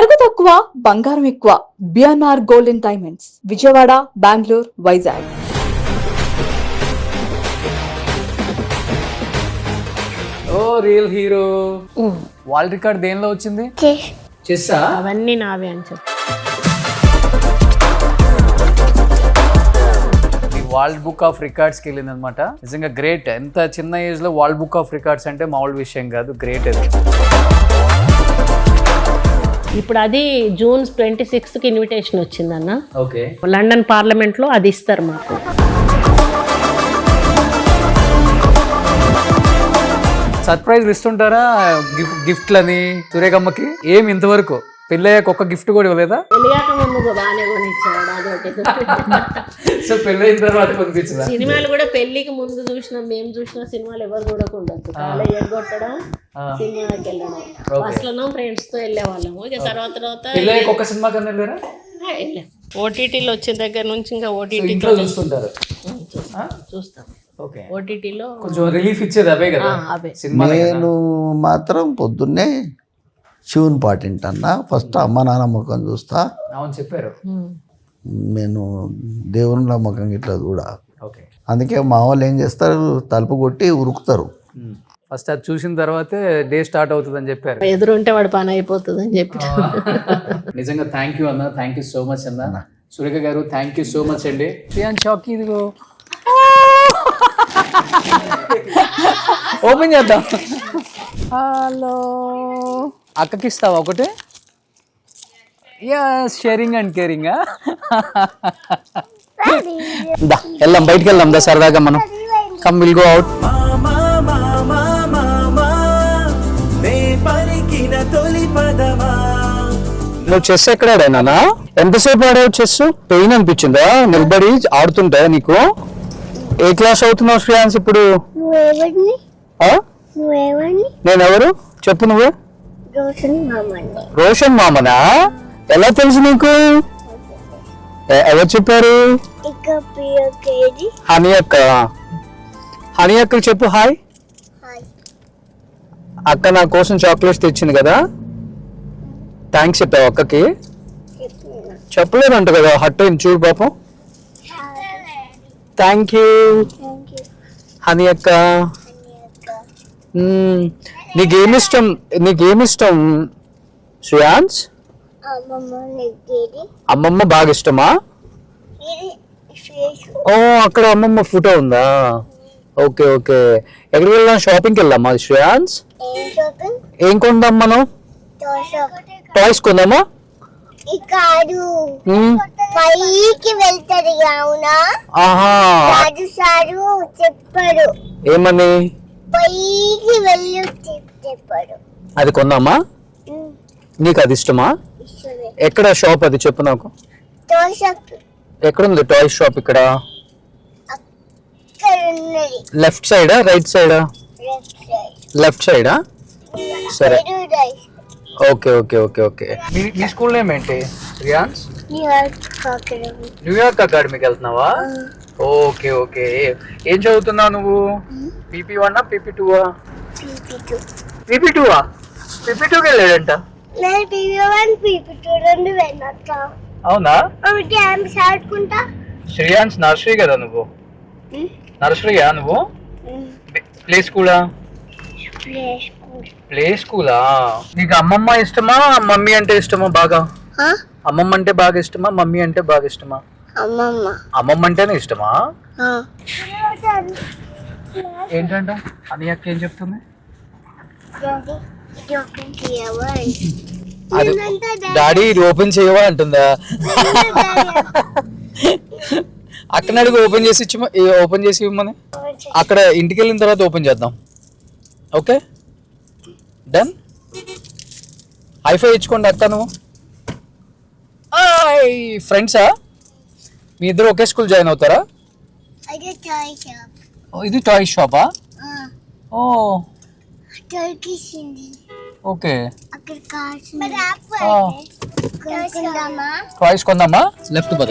నగదు తక్కువ బంగారం ఎక్కువ. BNR golden diamonds, Vijayawada, Bengaluru, Vizag. ఓ రియల్ హీరో. వరల్డ్ రికార్డ్ దేనిలో వచ్చింది? చెస్సా? అవన్నీ నావే అని చెప్పి వరల్డ్ బుక్ ఆఫ్ రికార్డ్స్కి వెళ్ళింది అనమాట. నిజంగా గ్రేట్. ఎంత చిన్న ఏజ్ లో వరల్డ్ బుక్ ఆఫ్ రికార్డ్స్ అంటే మామూలు విషయం కాదు. గ్రేట్ అది. ఇప్పుడు అది జూన్ 26కి ఇన్విటేషన్ వచ్చిందన్న. ఓకే. లండన్ పార్లమెంట్ లో అది ఇస్తారు మాకు. సర్ప్రైజ్ ఇస్తుంటారా గిఫ్ట్లని సురేఖమ్మకి? ఏమి ఇంతవరకు పెళ్ళయ్యాక ఒక్క గిఫ్ట్ కూడా ఇవ్వలేదా? పెళ్ళాక ముందు బాగానే కొనిచ్చాడు అదొకటి. సో పెళ్ళైన తర్వాత కొనిపించదా? సినిమాలు కూడా పెళ్లికి ముందు చూసినా మేము చూసిన సినిమాలు ఎవరు చూడకుండా కాలేజ్ ఎగ్గొట్టడం, సినిమాకి వెళ్ళడం. ఫస్ట్ లో ఫ్రెండ్స్ తో వెళ్ళే వాళ్ళము. ఇక తర్వాత పెళ్ళయ్యాక ఒక్క సినిమా కన్నా వెళ్ళారా? ఓటీటీలో వచ్చిన దగ్గర నుంచి ఇంకా ఓటీటీ చూస్తుంటారు. చూస్తాం. ఓకే. ఓటీటీలో కొంచెం రిలీఫ్ ఇచ్చేది అవే కదా అవే. నేను మాత్రం పొద్దున్నే శివుని పాట వింటన్నా. ఫస్ట్ అమ్మ నాన్న ముఖం చూస్తా. అవును చెప్పారు. నేను దేవుని ముఖం ఇట్లా చూడ. ఓకే. అందుకే మా వాళ్ళు ఏం చేస్తారు, తలుపు కొట్టి ఉరుకుతారు. ఫస్ట్ అది చూసిన తర్వాతే డే స్టార్ట్ అవుతుంది అని చెప్పారు. ఎదురుంటే వాడి పని అయిపోతుంది అని చెప్పి. నిజంగా థ్యాంక్ యూ అన్న. థ్యాంక్ యూ సో మచ్ అన్న. సురేఖ గారు థ్యాంక్ యూ సో మచ్ అండి. షాక్ ఇదిగో ఓపెన్ చేద్దాం. హలో, అక్కకి ఇస్తావా ఒకటి? Sharing and caring. వెళ్దాం, బయటికి వెళ్దాం దా సరదాగా మనం. Come will go out. నువ్వు చెస్ ఎక్కడ ఆడానా? ఎంతసేపు ఆడావు చెస్? పెయిన్ అనిపించిందా నిలబడి ఆడుతుంటా నీకు? ఏ క్లాస్ అవుతున్నావు శ్రేయాన్స్ ఇప్పుడు? నేను ఎవరు చెప్పు నువ్వే? రోషన్ మామనా? ఎలా తెలుసు నీకు? ఎవరు చెప్పారు? హనీ అక్క. హనీ అక్కకి చెప్పు హాయ్. అక్క నా కోసం చాక్లెట్స్ తెచ్చింది కదా, థ్యాంక్స్ చెప్పావు అక్కకి? చెప్పలేదంట కదా, హట్ అయింది చూడు పాపం. థ్యాంక్ యూ హనీ అక్క. నీకేమిష్టం శ్రేయాన్స్? అమ్మమ్మ బాగా ఇష్టమా? ఓ అక్కడ అమ్మమ్మ ఫోటో ఉందా? Okay okay. ఎక్కడికి వెళ్దాం? షాపింగ్కి వెళ్దామా శ్రేయాన్స్? ఏం కొందాం మనం? టాయ్స్ కొందామా? చెప్పాడు. ఏమని? అది కొందామా? నీకు అది ఇష్టమా? ఎక్కడ షాప్ అది చెప్పు నాకు. ఎక్కడుంది టాయ్ షాప్? ఇక్కడ లెఫ్ట్ సైడా రైట్ సైడా? లెఫ్ట్ సైడా? సరే ఓకే ఓకే ఓకే ఓకే. మీ స్కూల్ నేమ్ ఏంటి రియాన్స్? న్యూయార్క్ అకాడమీకి వెళ్తున్నావా? Okay okay. ఏం చదువుతున్నావు నువ్వు? PP1 PP2? PP2 PP2కి వెళ్ళాడంట. అవునా? శ్రేయాన్స్ నర్సరీ కదా నువ్వు? నర్సరీయా నువ్వు? ప్లే స్కూలా? ప్లే స్కూలా? నీకు అమ్మమ్మ ఇష్టమా మమ్మీ అంటే ఇష్టమా బాగా? అమ్మమ్మ అంటే బాగా ఇష్టమా మమ్మీ అంటే బాగా ఇష్టమా? అమ్మమ్మ అంటేనే ఇష్టమా? ఏంటంట అని అక్క ఏం చెప్తుంది? డాడీ ఇది ఓపెన్ చేయవా అంటుందా? అక్కన అడుగు ఓపెన్ చేసి ఇవ్వమని. అక్కడ ఇంటికి వెళ్ళిన తర్వాత ఓపెన్ చేద్దాం. Okay done. హైఫై ఇచ్చుకోండి అక్క. నువ్వు ఫ్రెండ్సా? మీ ఇద్దరు ఒకే స్కూల్ జాయిన్ అవుతారా? ఇది టాయ్ షాపా? ఓ ఓకే. టాయ్స్ కొందామా? లెఫ్ట్ పద.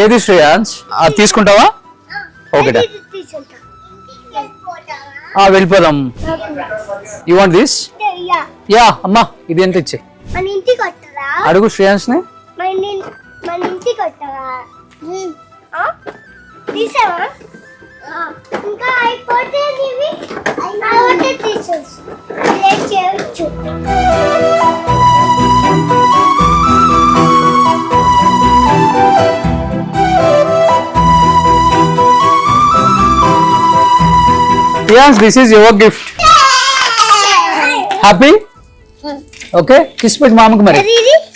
ఏది శ్రేయాన్స్ తీసుకుంటావా? ఓకే డా వెళ్ళిపోదాం. You want this? యా అమ్మా ఇది ఎంత ఇచ్చే మన ఇంటికి వస్తారా? అడుగు శ్రేయాన్స్ ని. మన ఇంటికి వస్తారా? తీసావా? ఇంకా అయిపోతే ఇవి అయిపోతే తీసేసి చేయొచ్చు. Shreyans this is your gift. Happy? Okay kiss పెట్టు మామకు. మరి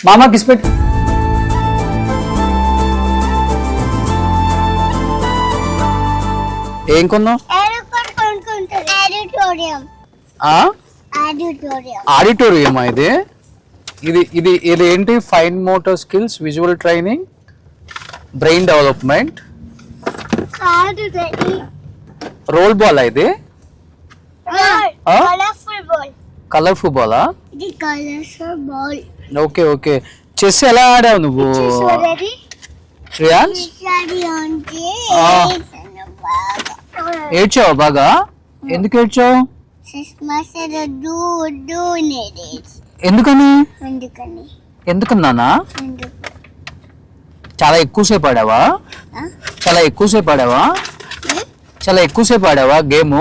మామ కిస్ పెట్టు. ఏం కొన్నావు? ఆడిటోరియం ఇది. ఇది ఇది ఇది ఏంటి? Fine motor skills, visual training, brain development, roll ball ఇది. కలర్ఫుల్ బాలా? Okay okay. చెస్ ఎలా ఆడావు నువ్వు శ్రేయాన్స్? ఏడ్చావు బాగా? ఎందుకు ఏడ్చావు? ఎందుకని? ఎందుకన్నానా? చాలా ఎక్కువసేపు ఆడావా? చాలా ఎక్కువసేపు ఆడావా? చాలా ఎక్కువసేపు ఆడావా గేమ్?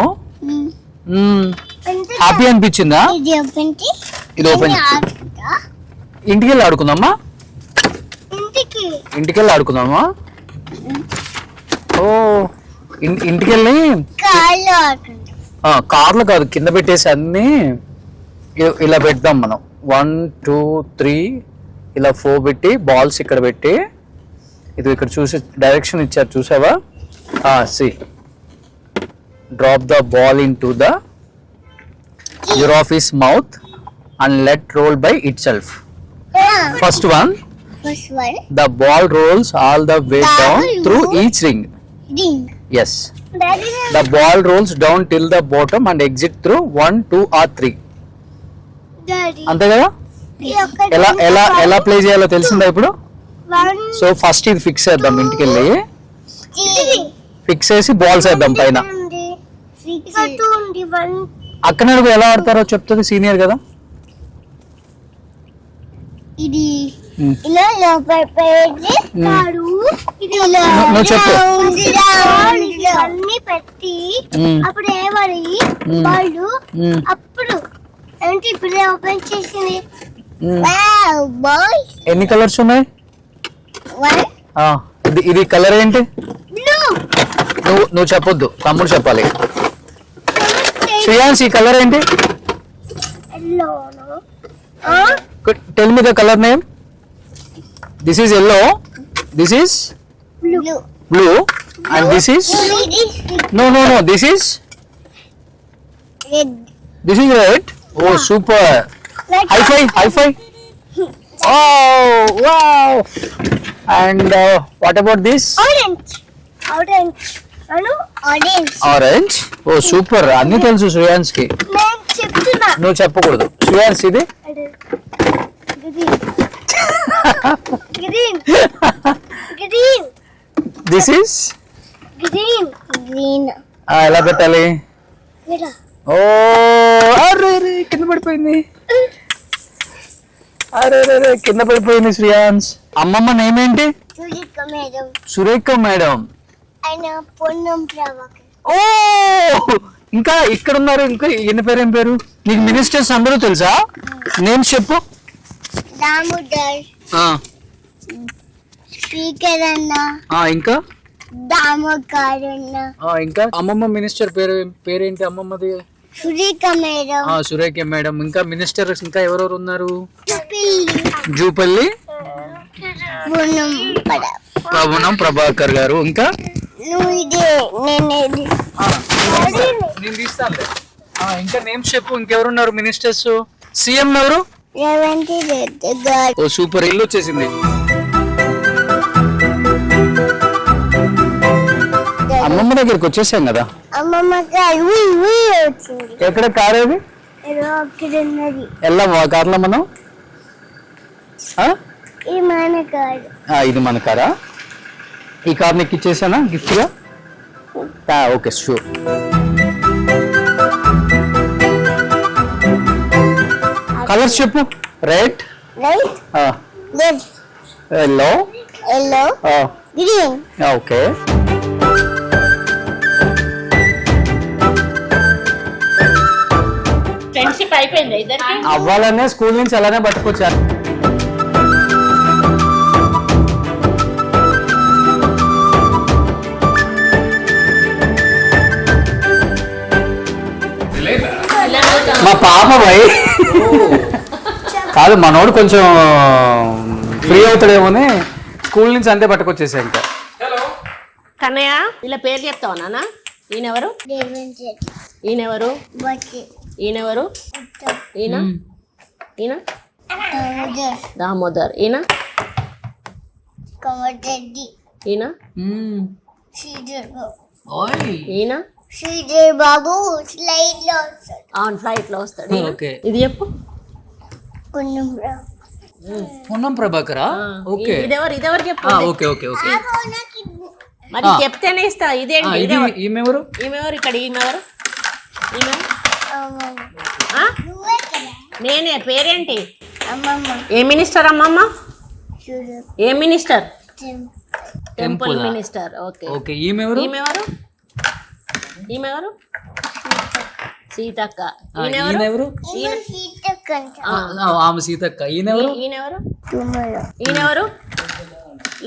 హ్యాపీ అనిపించిందా? ఇది ఓపెన్. ఇంటికి వెళ్ళి ఆడుకుందామా? ఇంటికి వెళ్ళి ఆడుకుందామా? ఓ ఇంటికి వెళ్ళి కార్లో కాదు, కింద పెట్టేసి అన్ని ఇలా పెడదాం మనం. 1 2 3 ఇలా 4 పెట్టి బాల్స్ ఇక్కడ పెట్టి, ఇది ఇక్కడ చూసి డైరెక్షన్ ఇచ్చారు చూసావా? See drop the ball into the giraffe's mouth and let roll by itself. First one, the ball rolls all the way down through each ring. Yes. The ball rolls down till the bottom and exit through 1 2 or 3. అంతే కదా? ఎలా ఎలా ఎలా play చేయాలో తెలిసిందా ఇప్పుడు? So first ఇది fix చేద్దాం. ఇంటికి వెళ్ళి ఫిక్స్ చేసి బాల్స్ వేద్దాం పైన. అక్కడ ఎలా ఆడతారో చెప్తుంది సీనియర్ కదా. ఇది ఇలా లోపల పెట్టి నువ్వు చెప్పు. అన్ని పెట్టి అప్పుడు ఏమని వాళ్ళు అప్పుడు అంటే ఇప్పుడు ఓపెన్ చేసింది. ఎన్ని కలర్స్ ఉన్నాయి? ఇది కలర్ ఏంటి? నువ్వు చెప్పొద్దు, తమ్ముడు చెప్పాలి. శ్రేయాన్స్ ఈ కలర్ ఏంటి? Tell me the color name. This is yellow, this is blue, and this is no this is red. Oh super. High five. Oh wow. And what about this? Orange. Oh super. అన్ని తెలుసు శ్రేయాన్స్ కి. నువ్వు చెప్పకూడదు. శ్రేయాన్స్ ఇది green. This is green. ఎలా పెట్టాలి? ఓ అరే కింద పడిపోయింది. అరే కింద పడిపోయింది శ్రేయాన్స్. అమ్మమ్మ నేమ్ ఏంటి? సురేఖ మేడం. ఓ ఇంకా ఇక్కడ ఉన్నారు. ఇంకా ఈయన పేరు ఏం పేరు? నీకు మినిస్టర్స్ అందరూ తెలుసా? నేమ్స్ చెప్పు. స్పీకర్ అన్న, ఇంకా ఇంకా అమ్మమ్మ మినిస్టర్ పేరేంటి అమ్మమ్మది? సురేఖ మేడం. సురేఖ మేడం. ఇంకా మినిస్టర్స్ ఇంకా ఎవరెవరు ఉన్నారు? జూపల్లి పవనం ప్రభాకర్ గారు. ఇంకా నేను తీస్తానులే. ఇంకా నేమ్స్ చెప్పు. ఇంకెవరున్నారు మినిస్టర్స్? సీఎం ఎవరు? రేవంత్ రెడ్డి గారు. ఓ సూపర్. ఇల్లు వచ్చేసింది. అమ్మమ్మ దగ్గరికి వచ్చేసాం కదా. అమ్మమ్మ గారు వచ్చింది. ఎక్కడ కార్ ఏది? వెళ్దామా కార్లో మనం? ఇది మన కారు. ఇది మన కారా? ఈ కార్ నీకు ఇచ్చేసానా గిఫ్ట్గా? Okay sure. కలర్స్ చెప్పు. Red, Right? Red. Yellow, Yellow. Green. Okay. Friendship అయిపోయింది ఇద్దరికి. అవ్వాలనే స్కూల్ నుంచి అలానే పట్టుకొచ్చారు. మా పాప భయ్ కాదు, మనోడు కొంచెం ఫ్రీ అవుతాడేమోని స్కూల్ నుంచి అంతే పట్టుకొచ్చేసా ఇంకా. కన్నయ్య ఇలా పేరు చెప్తావా నాన్న? ఈయనెవరు? Devendra. ఈయనెవరు? Bati. ఈయనెవరు? ఈయన ఈయన Damodar. దామోదర్. ఈయన Kamadadi. ఈయన Sridhar Babu. ఈయన Sridhar Babu. Slide lost. అవును ఫ్లైట్ లో వస్తాడు. ఈయన? ఓకే. ఇది చెప్పు. Kunumbra. పొన్నం ప్రభాకరా? ఓకే ఇదెవరు చెప్పు. Okay okay okay. మరి చెప్తేనే ఇస్తా. ఇదేంటి? ఇదెవరు? ఈమెవరు? ఈమెవరు? ఇక్కడ ఈమెవరు? ఈమె ఆ? నువ్వే కదా నేనే. పేరేంటి? అమ్మమ్మ ఏ మినిస్టర్ అమ్మమ్మ? చూడు ఏ minister? Temple temple minister. Okay. Okay. ఈమెవరు? ఈమెవరు? ఈమెవరు? సీతక్క. ఈయనెవరు? ఈయనెవరు? ఈమె సీతకంట ఆమె సీతక్క. ఈయనెవరు? ఈయనెవరు? టుమారో ఈయనెవరు?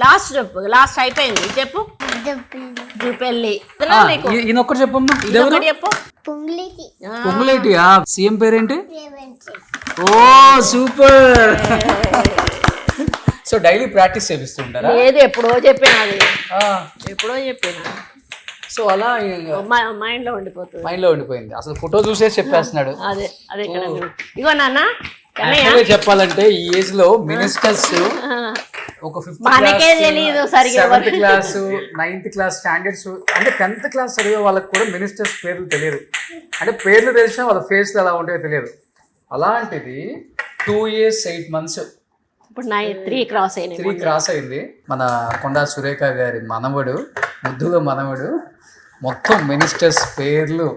లాస్ట్ చెప్పు. లాస్ట్ అయిపోయింది. చెప్పు. దబ్బిల్లి జూపెల్లి. ఈయన ఒక్కటి చెప్పమ్మా. ఇదెవరు? చెప్పు. పొంగిలికి పొంగులేటియా? సీఎం పేరేంటి? రేవంతి ఓ సూపర్. సో డైలీ ప్రాక్టీస్ చేపిస్తుంటారా? లేదు, ఎప్పుడో చెప్పిన అది. ఎప్పుడో చెప్పిన. సో అలా మైండ్ లో ఉండిపోతుంది. మైండ్ లో ఉండిపోయింది. అసలు ఫోటో చూసేసి చెప్పేస్తున్నాడు. అదే అదే ఇక్కడ ఇగో నాన్న. Actually చెప్పాలంటే ఈ ఏజ్ లో మినిస్టర్స్ ఒక మనకే తెలీదు సరిగ్గా. 7th class 9th class standards అంటే 10th క్లాస్ చదివే వాళ్ళకి కూడా మినిస్టర్స్ పేర్లు తెలియదు. అంటే పేర్లు తెలిసినా వాళ్ళ ఫేస్లు ఎలా ఉంటాయో తెలియదు. అలాంటిది 2 years 8 months ఇప్పుడు 3 క్రాస్ అయినాయి. 3 క్రాస్ అయింది. మన కొండా సురేఖ గారి మనవడు, ముద్దుల మనవడు, మొత్తం మినిస్టర్స్ పేర్లు,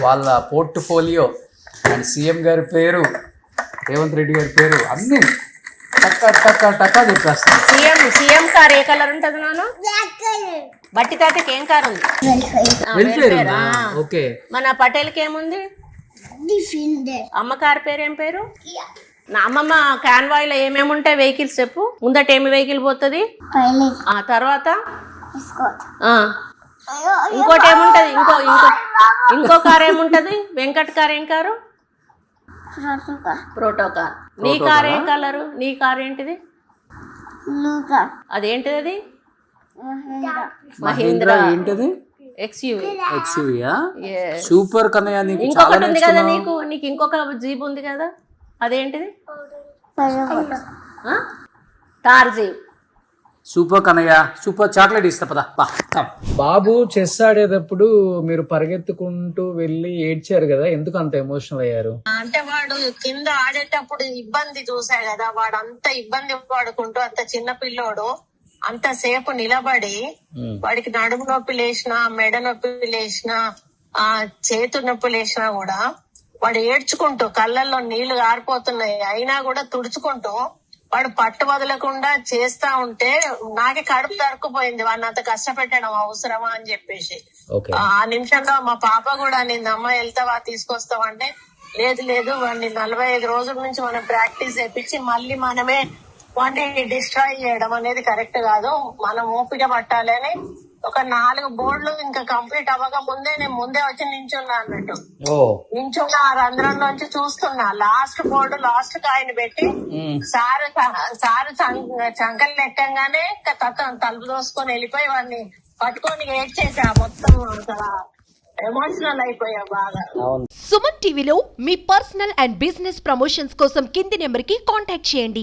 వాళ్ళ పోర్ట్ఫోలియో అండ్ సీఎం గారి పేరు, రేవంత్ రెడ్డి గారి పేరు అన్ని టక్కా చెప్పేస్తాను. సీఎం కార్ ఏ కలర్ ఉంటది నాన్న? బ్లాక్ కలర్ బట్టి తాతకి ఏం కార్ ఉంది? వెల్ఫేర్. ఓకే. మన పటేల్కి ఏముంది? డిఫెండర్ అమ్మ కార్ పేరు ఏం పేరు? నా అమ్మమ్మ కాన్వాయ్లో ఏమేమి ఉంటాయి వెహికల్స్ చెప్పు. ముందట ఏమి వెహికల్ పోతుంది? పైలట్ ఆ తర్వాత స్కాట్ ఆ, ఇంకోటి ఏముంటది? ఇంకో కార్ ఏముంటది? వెంకట్ కార్ ఏం కారు? ప్రోటోకార్. నీ కార్ ఏం కలరు? నీ కార్ ఏంటిది? లూకా అదేంటిది? అది మహీంద్రా. ఏంటది? ఎక్స్యూవీయా? సూపర్ కన్నయ్య. నీకు చాలా ఇంకొకటి ఉంది కదా నీకు ఇంకొక జీప్ ఉంది కదా, అదేంటిది? తార్ జీప్. సూపర్ కన్నయ్య. సూపర్. చాక్లెట్ ఇస్తా పదా. బాబు చెస్ ఆడేటప్పుడు మీరు పరిగెత్తుకుంటూ వెళ్ళి ఏడ్చారు కదా, ఎందుకు అంత ఎమోషనల్ అయ్యారు? అంటే వాడు కింద ఆడేటప్పుడు ఇబ్బంది చూసా కదా, వాడు అంత ఇబ్బంది పడుకుంటూ అంత చిన్న పిల్లోడు అంతసేపు నిలబడి వాడికి నడుము నొప్పి లేచినా, మెడ నొప్పి లేచినా, ఆ చేతు నొప్పి లేచినా కూడా వాడు ఏడ్చుకుంటూ కళ్ళల్లో నీళ్లు గారిపోతున్నాయి అయినా కూడా తుడుచుకుంటూ వాడు పట్టు వదలకుండా చేస్తా ఉంటే నాకే కడుపు తరుక్కుపోయింది. వాడిని అంత కష్టపెట్టడం అవసరమా అని చెప్పేసి. ఆ నిమిషంలో మా పాప కూడా నిన్న అమ్మ వెళ్తావా తీసుకొస్తావా అంటే లేదు వాడిని 45 రోజుల నుంచి మనం ప్రాక్టీస్ చేయించి మళ్ళీ మనమే వాడిని డిస్ట్రాయ్ చేయడం అనేది కరెక్ట్ కాదు, మనం ఓపిక పట్టాలి అని ఒక 4 బోర్డులు ఇంకా కంప్లీట్ అవ్వక ముందే నేను ముందే వచ్చి నించున్నా అన్నట్టు. నించున్న ఆ రంధ్రంలోంచి చూస్తున్నా లాస్ట్ బోర్డు లాస్ట్ కాయని పెట్టి సారు చంకలు ఎక్కంగానే తలుపు దోసుకొని వెళ్ళిపోయి వాడిని పట్టుకొని ఏడ్ చేసా. మొత్తం ఎమోషనల్ అయిపోయా బాగా. సుమన్ టీవీలో మీ పర్సనల్ అండ్ బిజినెస్ ప్రమోషన్స్ కోసం కింది నెంబర్ కి కాంటాక్ట్ చేయండి.